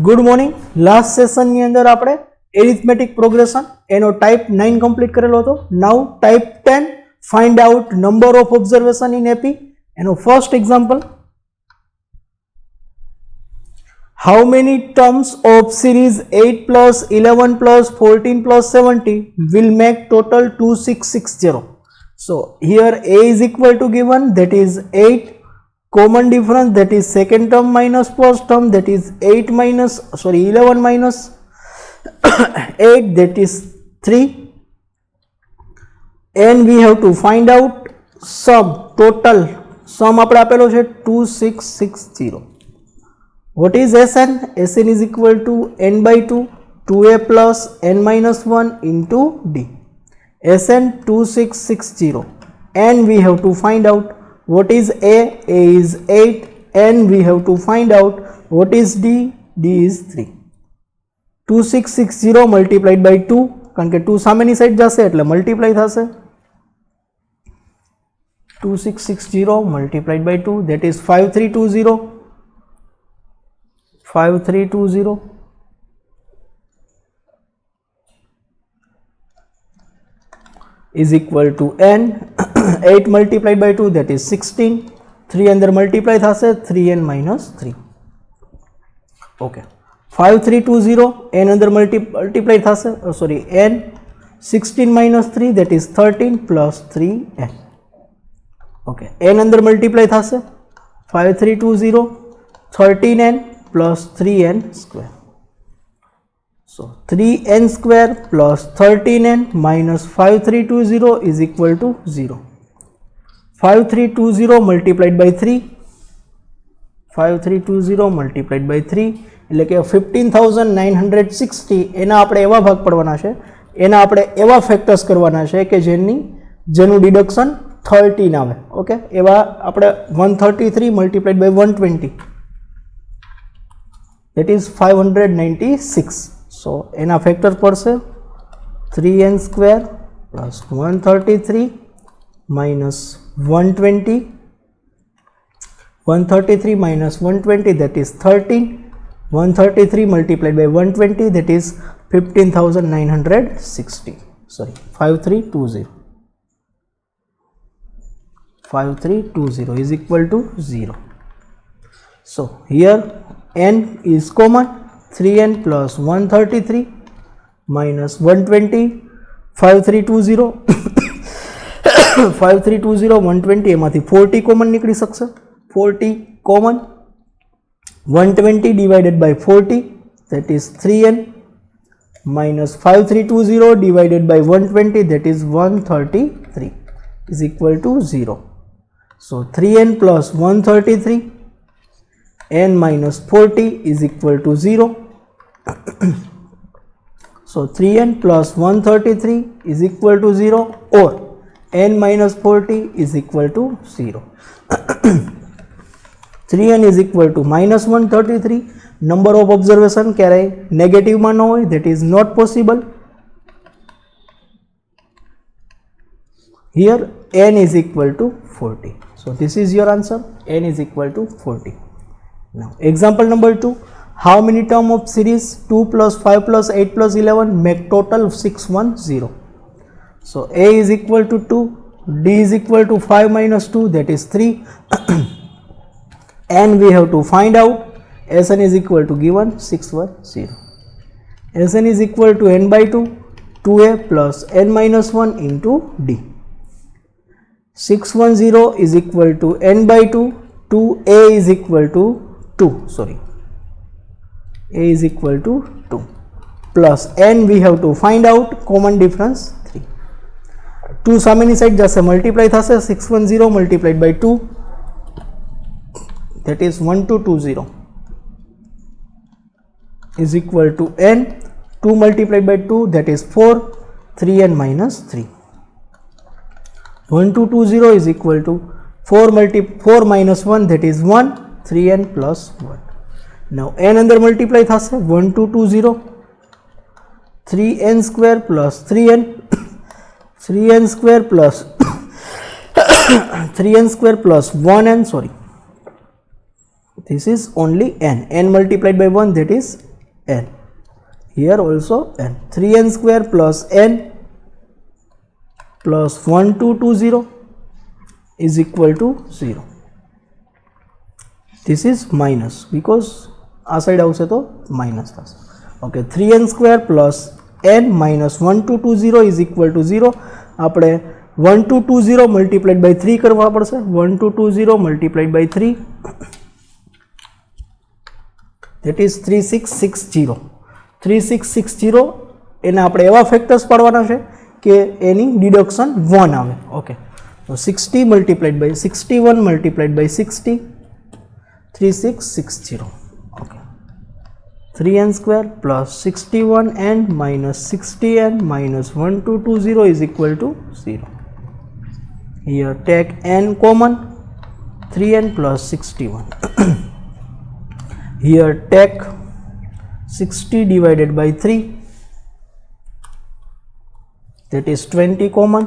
Good morning. Last સેશનની અંદર આપણે એરિથમેટિક પ્રોગ્રેશન એનો ટાઈપ 9 કમ્પ્લીટ કરેલો હતો. Now type 10 find out number of observation in AP. એનો first example, how many terms of series 8 plus 11 plus 14 plus 70 will make total 2660. So here a is equal to given, that is 8, common difference, that is second term minus first term, that is 11 minus 8, that is 3, and we have to find out sum, total sum આપણે આપેલો છે 2660. What is Sn? Sn is equal to n by 2, 2a plus n minus 1 into d. Sn 2660, and we have to find out what is a is 8, and we have to find out what is d is 3. 2660 multiplied by 2, કારણ કે 2 સામેની side જશે એટલે multiply થશે. 2660 multiplied by 2, that is 5320. 5320 is equal to n. 8 multiplied by 2, that is 16. 3 અંદર multiply થશે, 3n minus 3. Okay. 5320 n અંદર multiply થશે, n 16 minus 3, that is 13 plus 3n. Okay. n અંદર multiply થશે, 5320 13n plus 3n square. So 3n square plus 13n minus 5320 is equal to 0. 5320 multiplied by 3, 5320 multiplied by 3 એટલે કે 15960. એના આપણે એવા ભાગ પડવાના છે, એના આપણે એવા ફેક્ટર્સ કરવાના છે કે જેનું ડિડક્શન 13 આવે. ઓકે, એવા આપણે 133 multiplied by 120, that is 596. So એના ફેક્ટર પડશે 3n square plus 133 minus 120, 133 minus 120, that is 13. 133 multiplied by 120, that is 15960. Sorry, 5320. 5320 is equal to 0. So here n is common, 3n plus 133 minus 120, 5320 5320 120 એમાંથી 40 common નીકળી શકશે. 40 common, 120 divided by 40, that is 3n minus 5320 divided by 120, that is 133 is equal to 0. So 3n plus 133 n minus 40 is equal to 0. So 3n plus 133 is equal to 0, or n minus 40 is equal to 0. 3n is equal to minus 133. Number of observation ક્યારે negative માં ન હોય, that is not possible. Here n is equal to 40. So this is your answer, n is equal to 40. Now example number 2, how many term of series 2 plus 5 plus 8 plus 11 make total 610. So a is equal to 2, d is equal to 5 minus 2, that is 3. And we have to find out Sn is equal to given 610. Sn is equal to n by 2, 2a plus n minus 1 into d. 610 is equal to n by 2, 2a is equal to 2, sorry, a is equal to 2, plus n we have to find out common difference 3. 2 સામેની side જશે, multiply થશે, 610 multiplied by 2, that is 1220 is equal to n. 2 multiplied by 2, that is 4, 3n minus 3. 1220 is equal to 4 minus 1, that is 1, 3n plus 1. Now n અંદર multiply થશે, 1220, 3n square plus 3n, 3n square plus 3n square plus 1n, sorry, this is only n multiplied by 1, that is n. Here also n. 3n square plus n plus 1220 is equal to 0. This is minus because આ side આવશે તો minus થશે. Okay, 3n square plus n minus 1220 is equal to 0. આપણે 1220 multiplied by 3 કરવા પડશે. 1220 multiplied by 3 that is 3660. 3660 એને આપણે એવા ફેક્ટર્સ પાડવાના છે કે એની ડિડક્શન 1 આવે. ઓકે, તો 60 multiplied by 61 multiplied by 60 3660. Okay, 3n square plus 61n minus 60n minus 1220 is equal to 0. Here take n common, 3n plus 61. Here take 60 divided by 3, that is 20 common.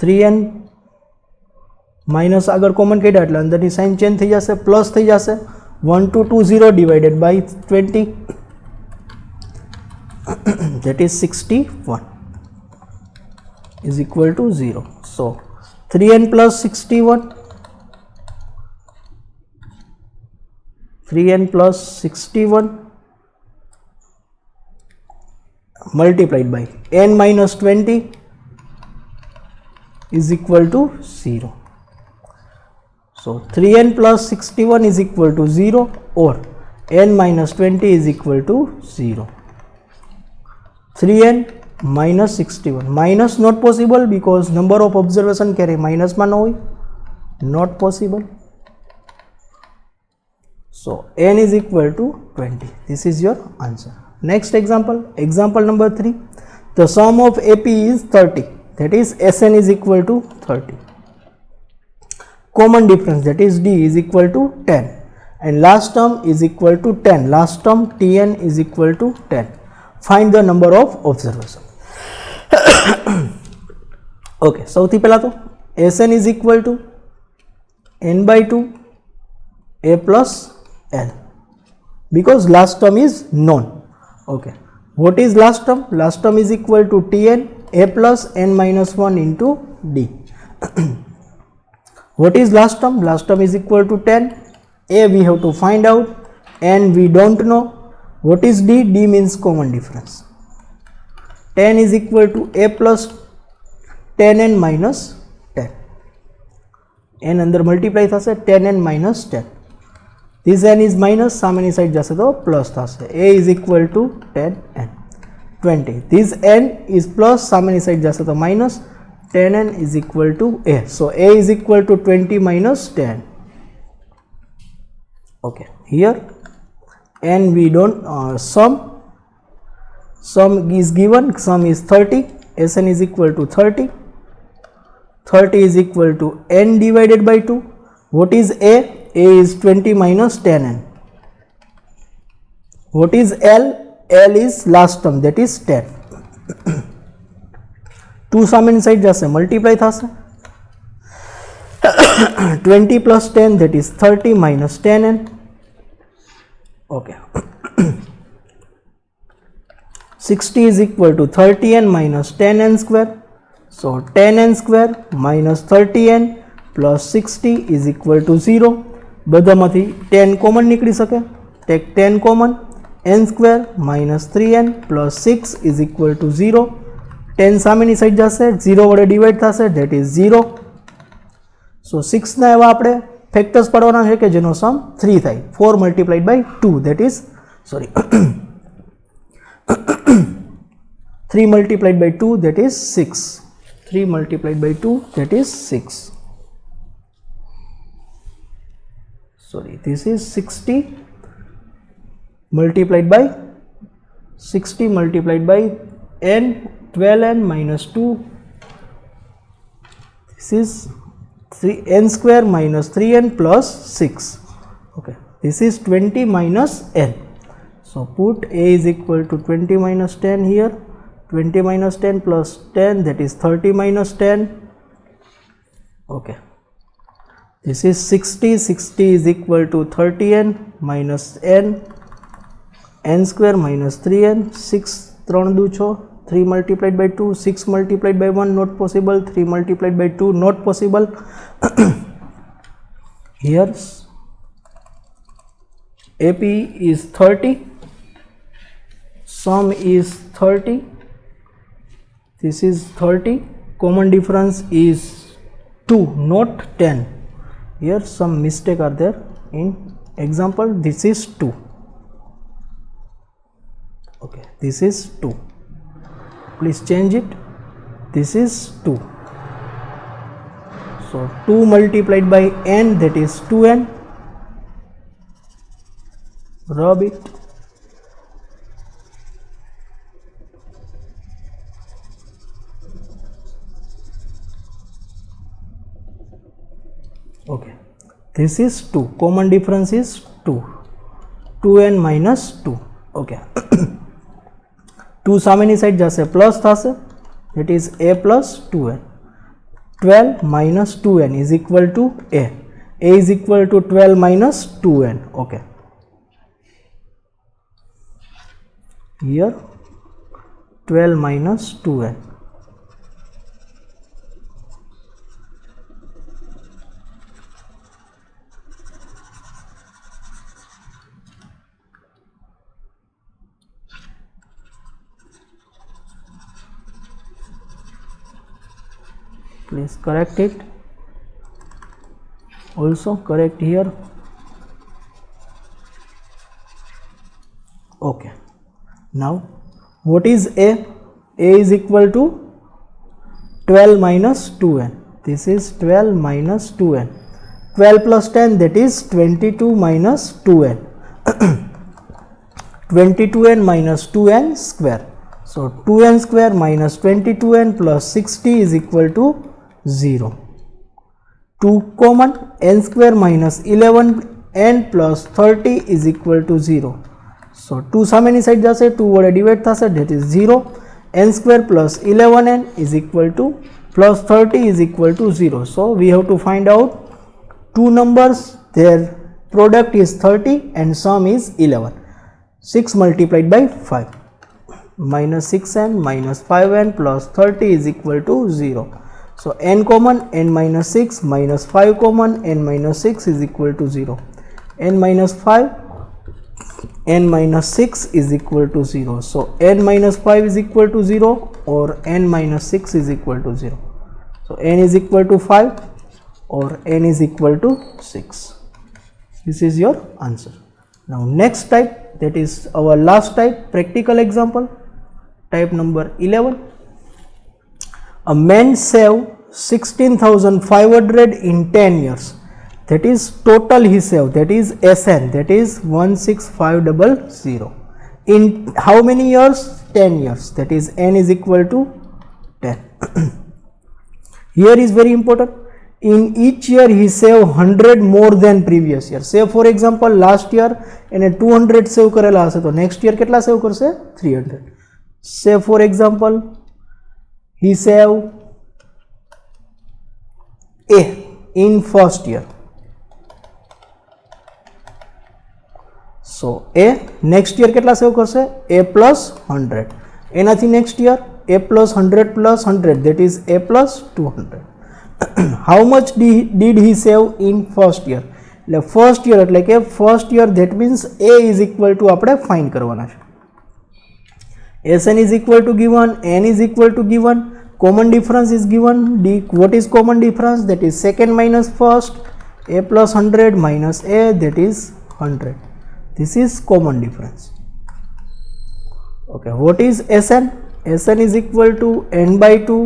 3n minus आगर common काढ्या એટલે અંદરની sign change થઈ જશે, plus થઈ જશે. 1220 divided by 20, that is 61 is equal to 0. So 3n plus 61, 3n plus 61 multiplied by n minus 20 is equal to 0. So 3n plus 61 is equal to 0 or n minus 20 is equal to 0. 3n minus 61. Minus not possible because number of observation carry minus ma no hoy. Not possible. So n is equal to 20. This is your answer. Next example. Example number 3. The sum of AP is 30. That is Sn is equal to 30. Common difference, that is D, is equal to 10 and last term is equal to 10. Last term Tn is equal to 10. Find the number of observation. Okay, સૌથી પહેલા તો Sn is equal to n by 2 a plus l because last term is known. Okay, what is last term? Last term is equal to Tn a plus n minus 1 into D. What is last term? Last term is equal to 10. A we have to find out, n we don't know. What is D? D means common difference. 10 is equal to a plus 10n minus 10. n under multiply thase 10n minus 10. This n is minus, સામેની side જશે તો plus થશે. A is equal to 10n. 20. This n is plus, સામેની side જશે તો minus. 10n is equal to a. So a is equal to 20 minus 10. Okay, here n we don't sum is given, sum is 30. Sn is equal to 30. 30 is equal to n divided by 2. What is a? A is 20 minus 10n. What is l? L is last term, that is 10. 2 સામેની side જશે, multiply થશે. 20 plus 10, that is 30 minus 10n. Okay. 60 is equal to 30n minus 10n square. So 10n square minus 30n plus 60 is equal to 0. બધામાંથી 10 common નીકળી શકે. Take 10 common. n square minus 3n plus 6 is equal to 0. 10 સામેની side જશે, 0 વડે divide થશે, that is 0. So 6 ના એવા આપણે ફેક્ટર્સ પાડવાના છે કે જેનો સમ 3 થાય. 4 multiplied by 2, that is 3 multiplied by 2, that is 6. 3 multiplied by 2, that is 6. This is 60 multiplied by 60 multiplied by n, 12n minus 2. This is 3n square minus 3n plus 6. Okay, this is 20 minus n. So put a is equal to 20 minus 10 here. 20 minus 10 plus 10, that is 30 minus 10. Okay, this is 60. 60 is equal to 30n minus n n square minus 3n, 6 3 2 6, 3 multiplied by 2, 6 multiplied by 1 not possible, 3 multiplied by 2 not possible. Here AP is 30, sum is 30, this is 30, common difference is 2 not 10. Here some mistake are there in example, this is 2. Okay, this is 2, please change it, this is 2. So 2 multiplied by n, that is 2n, rub it, okay, this is 2, common difference is 2, 2n minus 2. okay. 2 સામેની side જશે plus થશે, that is a plus 2n. 12 minus 2n is equal to a is equal to 12 minus 2n. okay, here 12 minus 2n. Please correct it, also correct here. okay, now what is a is equal to 12 minus 2n, this is 12 minus 2n, 12 plus 10, that is 22 minus 2n. 22n minus 2n square, so 2n square minus 22n plus 60 is equal to 0. 2 common, n square minus 11n plus 30 is equal to 0. so 2 સામેની side જશે, 2 વડે divide થશે, that is 0. n square plus 11n is equal to plus 30 is equal to 0. so we have to find out two numbers, their product is 30 and sum is 11. 6 multiplied by 5 minus 6n minus 5n plus 30 is equal to 0. so n common, n minus 6 minus 5 common, n minus 6 is equal to 0. n minus 5, n minus 6 is equal to 0. so n minus 5 is equal to 0 or n minus 6 is equal to 0. so n is equal to 5 or n is equal to 6. This is your answer. Now next type, that is our last type, practical example, type number 11. A man saved 16,500 in 10 years, that is total he saved, that is SN, that is 16500. In how many years? 10 years, that is n is equal to 10. Here is very important, in each year he saved 100 more than previous year. Say for example last year એને 200 સેવ કરેલા હશે, તો next year કેટલા સેવ કરશે? 300. Say for example he saved A in first year, so A next year કેટલા સેવ કરશે? A plus 100. એનાથી next year A plus 100 plus 100, that is A plus 200. How much did he save in first year? એટલે first year એટલે કે first year, that means A is equal to આપણે find કરવાના છે. Sn is equal to given, n is equal to given, common difference is given. What is common difference? That is second minus first, A plus 100 minus A, that is 100. This is common difference. Okay, what is Sn? Sn is equal to n by 2,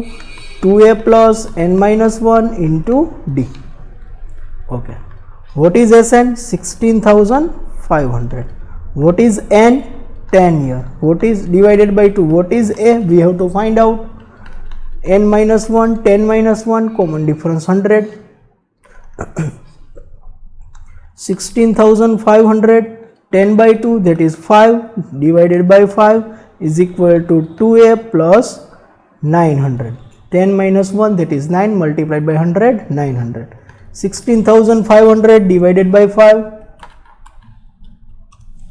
2a plus n minus 1 into d. Okay, what is Sn? 16,500. What is n? 10 year. What is divided by 2? What is a? We have to find out. n minus 1, 10 minus 1, common difference 100. 16,500, 10 by 2, that is 5, divided by 5 is equal to 2a plus 900. 10 minus 1, that is 9, multiplied by 100, 900. 16,500 divided by 5,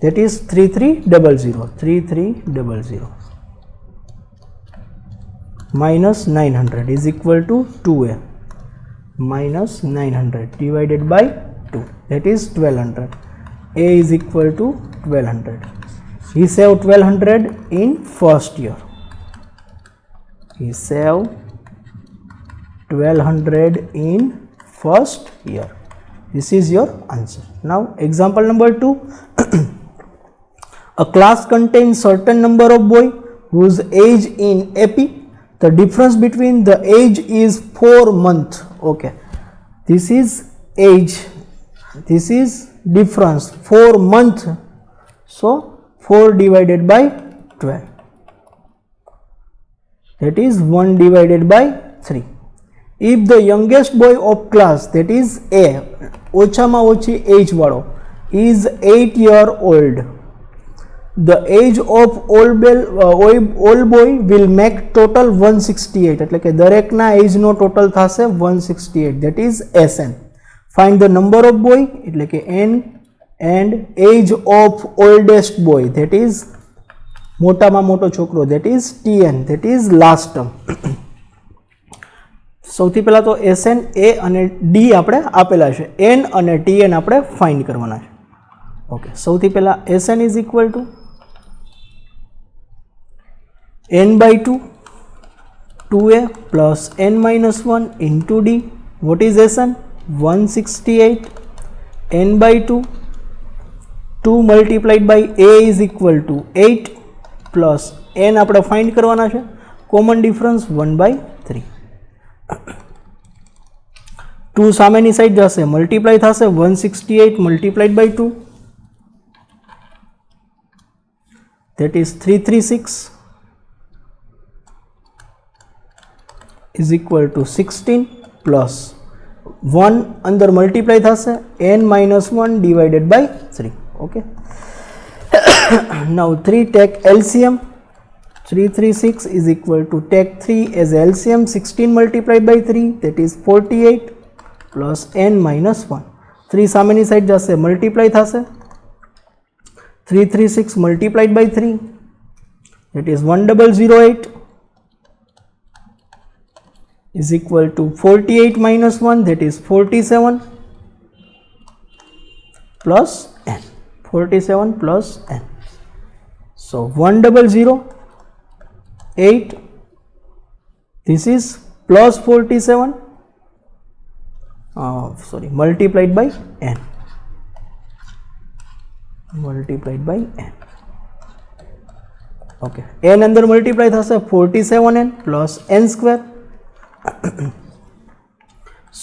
that is 3300 minus 900 is equal to 2a minus 900 divided by 2, that is 1200. A is equal to 1200. He saved 1200 in first year. He saved 1200 in first year. This is your answer. Now example number 2. A class contains certain number of boys whose age in AP, the difference between the age is 4 months. Okay, this is age, this is difference 4 months. So 4 divided by 12, that is 1 divided by 3. If the youngest boy of class, that is A, ઓછામાં ઓછી age વાળો, is 8 year old, the age of old boy will make total 168. એટલે કે દરેકના એજનો total થશે 168, that is SN. Find the number of boy, એટલે કે N, and age of oldest boy, that is મોટામાં મોટો છોકરો, that is TN, that is last term. સૌથી પહેલા તો SN, A અને D આપણે આપેલા છે, N અને TN આપણે ફાઇન્ડ કરવાના છે. ઓકે, સૌથી પહેલા SN is equal to n by 2, 2a plus n minus 1 into d. What is SN? 168. n by 2, 2 multiplied by a is equal to 8 plus n આપણે ફાઇન્ડ કરવાના છે, કોમન ડિફરન્સ 1 by 3. 2 સામેની side જશે, multiply થશે, 168 multiplied by 2, that is 336 is equal to 16 plus 1 અંદર multiply થશે, n minus 1 divided by 3. Okay. Now 3 take LCM. 336 is equal to take 3 as LCM, 16 multiplied by 3, that is 48 plus n minus 1. 3 સામેની side જશે, multiply થશે, 336 multiplied by 3, that is 1008 is equal to 48 minus 1, that is 47 plus n. 47 plus n. So 1008, this is plus 47, multiplied by n. Multiplied by n. Okay, n અંદર multiply થશે, 47n plus n square.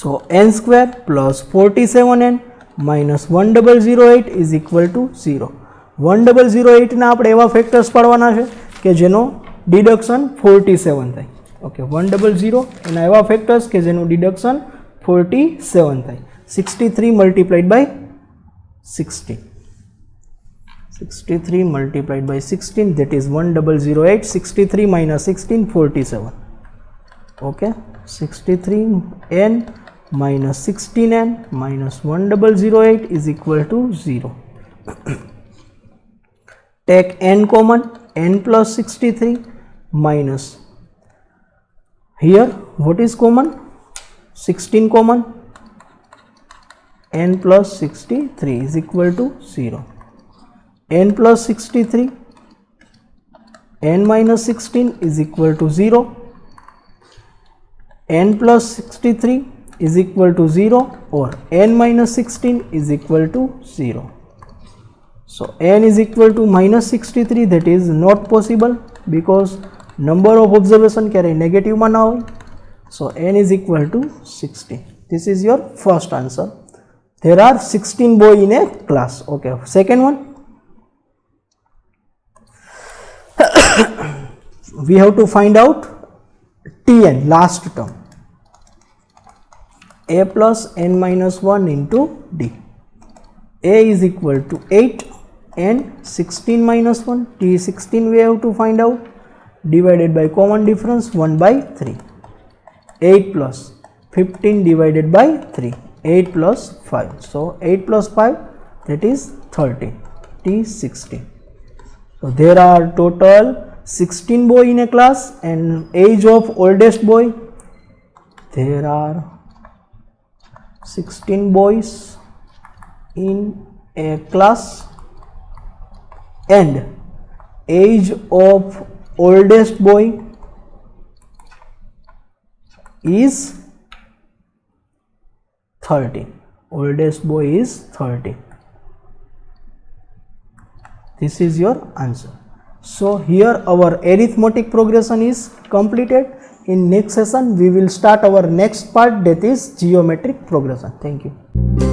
So n square plus 47n minus 1008 is equal to 0. 1008 ના આપણે એવા factors પાડવાના છે કે જેનો deduction 47 થાય. ઓકે, 100 એના એવા ફેક્ટર્સ કે જેનું ડિડક્શન 47 થાય. 63 multiplied by 16. 63 multiplied by 16, that is 1008. 63 minus 16, 47. Okay, 63n minus 16n minus 1008 is equal to 0. Take n common, n plus 63 minus, here what is common? 16 common, n plus 63 is equal to 0. n plus 63, n minus 16 is equal to 0. n plus 63 is equal to 0 or n minus 16 is equal to 0. So n is equal to minus 63, that is not possible because number of observation carry negative માં ના હોય. So n is equal to 16. This is your first answer. There are 16 boys in a class. Okay, second one. We have to find out Tn, last term. A plus n minus 1 into d. A is equal to 8 and 16 minus 1. T16 we have to find out, divided by common difference 1 by 3. 8 plus 15 divided by 3. 8 plus 5. So 8 plus 5, that is 13. 60. So there are total 16 boy in a class, and age of oldest boy, there are 16 boys in a class, and age of oldest boy is 30. Oldest boy is 30. This is your answer. So here our arithmetic progression is completed. In next session we will start our next part, that is geometric progression. Thank you.